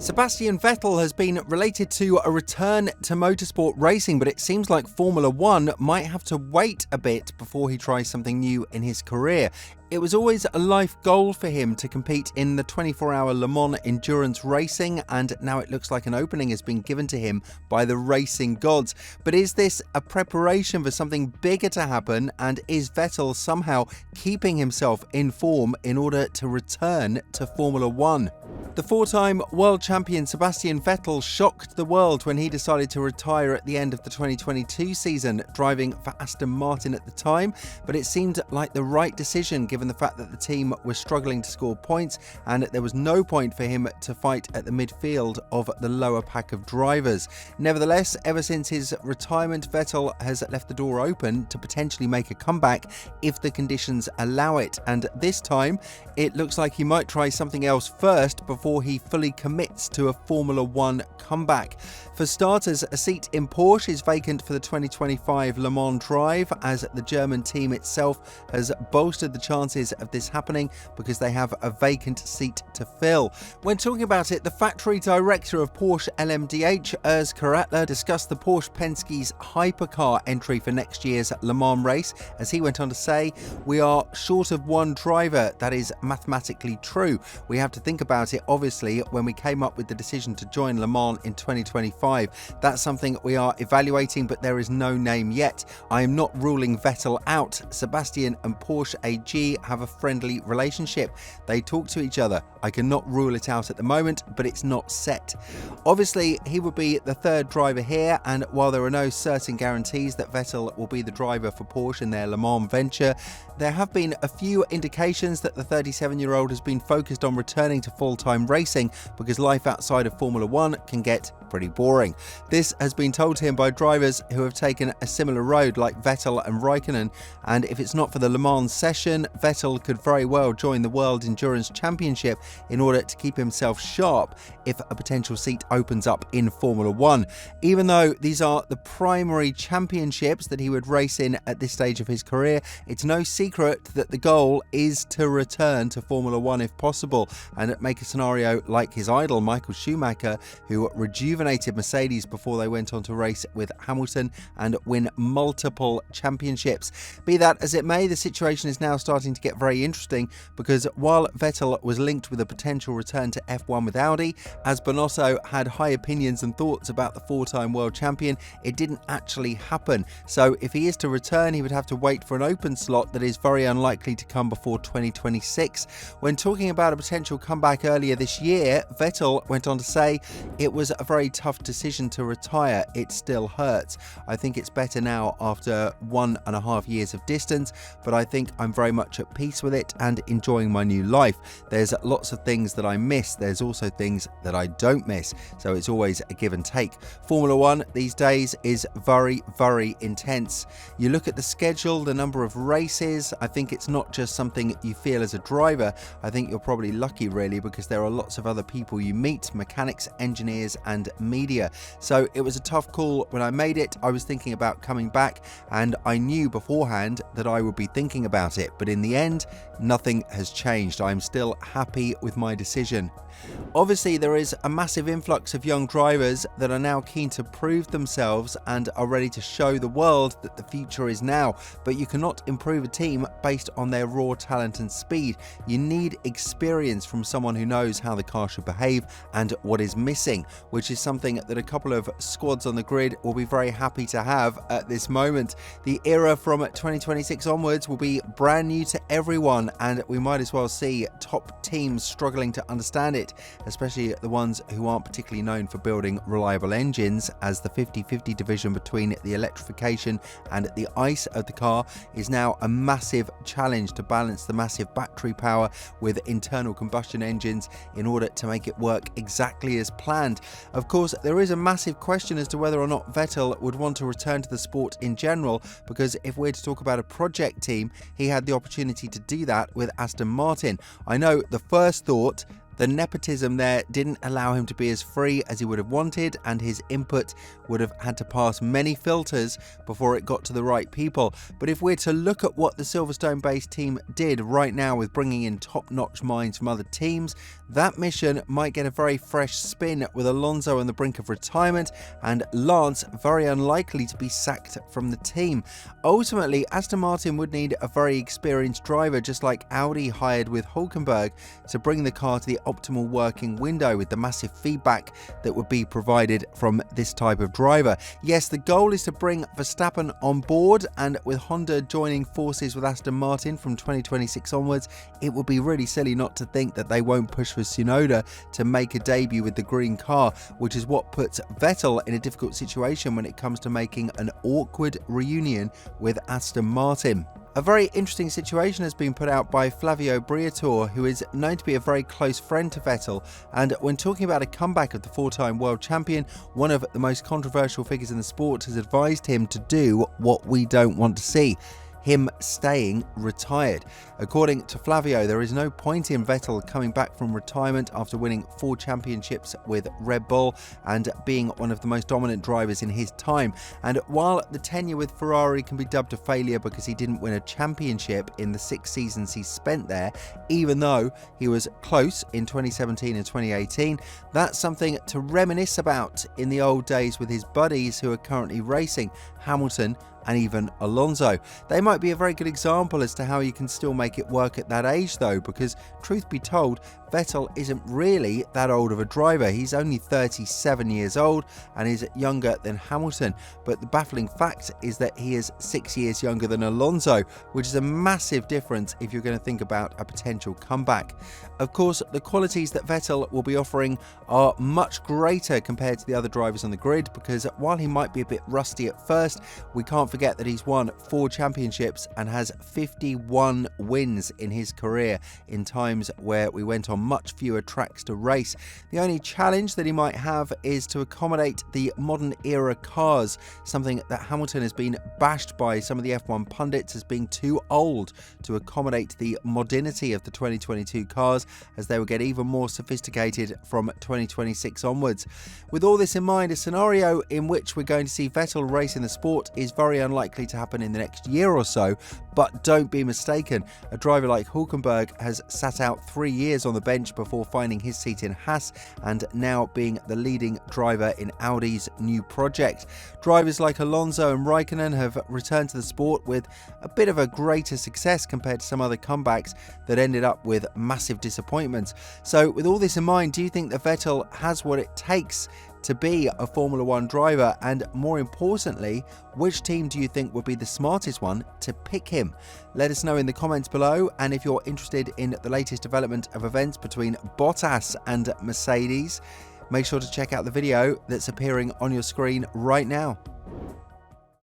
Sebastian Vettel has been related to a return to motorsport racing, but it seems like Formula One might have to wait a bit before he tries something new in his career. It was always a life goal for him to compete in the 24-hour Le Mans endurance racing, and now it looks like an opening has been given to him by the racing gods. But is this a preparation for something bigger to happen, and is Vettel somehow keeping himself in form in order to return to Formula One? The four-time world champion Sebastian Vettel shocked the world when he decided to retire at the end of the 2022 season, driving for Aston Martin at the time, but it seemed like the right decision given the fact that the team was struggling to score points and there was no point for him to fight at the midfield of the lower pack of drivers. Nevertheless, ever since his retirement, Vettel has left the door open to potentially make a comeback if the conditions allow it, and this time it looks like he might try something else first before he fully commits to a Formula One comeback. For starters, a seat in Porsche is vacant for the 2025 Le Mans drive, as the German team itself has bolstered the chances of this happening because they have a vacant seat to fill. When talking about it, the factory director of Porsche LMDH, Urs Karatler, discussed the Porsche Penske's hypercar entry for next year's Le Mans race, as he went on to say, "We are short of one driver. That is mathematically true. We have to think about it, obviously, when we came up with the decision to join Le Mans in 2025. That's something we are evaluating, but there is no name yet. I am not ruling Vettel out. Sebastian and Porsche AG have a friendly relationship. They talk to each other. I cannot rule it out at the moment, but it's not set." Obviously, he would be the third driver here, and while there are no certain guarantees that Vettel will be the driver for Porsche in their Le Mans venture, there have been a few indications that the 37-year-old has been focused on returning to full-time racing because life outside of Formula One can get pretty boring. This has been told to him by drivers who have taken a similar road like Vettel and Raikkonen, and if it's not for the Le Mans session, Vettel could very well join the World Endurance Championship in order to keep himself sharp if a potential seat opens up in Formula One. Even though these are the primary championships that he would race in at this stage of his career, it's no secret that the goal is to return to Formula One if possible and make a scenario like his idol Michael Schumacher, who rejuvenated Mercedes before they went on to race with Hamilton and win multiple championships. Be that as it may, the situation is now starting to get very interesting because while Vettel was linked with a potential return to F1 with Audi, as Bonotto had high opinions and thoughts about the four-time world champion, it didn't actually happen. So if he is to return, he would have to wait for an open slot that is very unlikely to come before 2026. When talking about a potential comeback earlier this year, Vettel went on to say, "It was a very tough decision to retire. It still hurts. I think it's better now after 1.5 years of distance, but I think I'm very much at peace with it and enjoying my new life. There's lots of things that I miss. There's also things that I don't miss. So it's always a give and take. Formula One these days is very, very intense. You look at the schedule, the number of races, I think it's not just something you feel as a driver. I think you're probably lucky really because there are lots of other people you meet, mechanics, engineers and media. So it was a tough call when I made it. I was thinking about coming back and I knew beforehand that I would be thinking about it, but in the end, nothing has changed. I'm still happy with my decision." Obviously, there is a massive influx of young drivers that are now keen to prove themselves and are ready to show the world that the future is now, but you cannot improve a team based on their raw talent and speed. You need experience from someone who knows how the car should behave and what is missing, which is something that a couple of squads on the grid will be very happy to have at this moment. The era from 2026 onwards will be brand new to everyone, and we might as well see top teams struggling to understand it, especially the ones who aren't particularly known for building reliable engines, as the 50-50 division between the electrification and the ICE of the car is now a massive challenge to balance the massive battery power with internal combustion engines in order to make it work exactly as planned. Of course, there is a massive question as to whether or not Vettel would want to return to the sport in general, because if we're to talk about a project team, he had the opportunity to do that with Aston Martin. I know the first thought, the nepotism there didn't allow him to be as free as he would have wanted, and his input would have had to pass many filters before it got to the right people. But if we're to look at what the Silverstone-based team did right now with bringing in top-notch minds from other teams, that mission might get a very fresh spin with Alonso on the brink of retirement and Lance very unlikely to be sacked from the team. Ultimately, Aston Martin would need a very experienced driver, just like Audi hired with Hülkenberg, to bring the car to the optimal working window with the massive feedback that would be provided from this type of driver. Yes, the goal is to bring Verstappen on board, and with Honda joining forces with Aston Martin from 2026 onwards, it would be really silly not to think that they won't push for Tsunoda to make a debut with the green car, which is what puts Vettel in a difficult situation when it comes to making an awkward reunion with Aston Martin. A very interesting situation has been put out by Flavio Briatore, who is known to be a very close friend to Vettel, and when talking about a comeback of the four-time world champion, one of the most controversial figures in the sport has advised him to do what we don't want to see: him staying retired. According to Flavio, there is no point in Vettel coming back from retirement after winning 4 championships with Red Bull and being one of the most dominant drivers in his time. And while the tenure with Ferrari can be dubbed a failure because he didn't win a championship in the 6 seasons he spent there, even though he was close in 2017 and 2018, that's something to reminisce about in the old days with his buddies who are currently racing, Hamilton and even Alonso. They might be a very good example as to how you can still make it work at that age though, because truth be told, Vettel isn't really that old of a driver. He's only 37 years old and is younger than Hamilton, but the baffling fact is that he is 6 years younger than Alonso, which is a massive difference if you're going to think about a potential comeback. Of course, the qualities that Vettel will be offering are much greater compared to the other drivers on the grid, because while he might be a bit rusty at first, we can't forget that he's won 4 championships and has 51 wins in his career in times where we went on much fewer tracks to race. The only challenge that he might have is to accommodate the modern era cars, something that Hamilton has been bashed by some of the F1 pundits as being too old to accommodate the modernity of the 2022 cars, as they will get even more sophisticated from 2026 onwards. With all this in mind, a scenario in which we're going to see Vettel race in the sport is very unlikely to happen in the next year or so, but don't be mistaken, a driver like Hülkenberg has sat out 3 years on the bench before finding his seat in Haas and now being the leading driver in Audi's new project. Drivers like Alonso and Raikkonen have returned to the sport with a bit of a greater success compared to some other comebacks that ended up with massive disappointments. So with all this in mind, do you think that Vettel has what it takes to be a Formula 1 driver, and more importantly, which team do you think would be the smartest one to pick him? Let us know in the comments below, and if you're interested in the latest development of events between Bottas and Mercedes, make sure to check out the video that's appearing on your screen right now.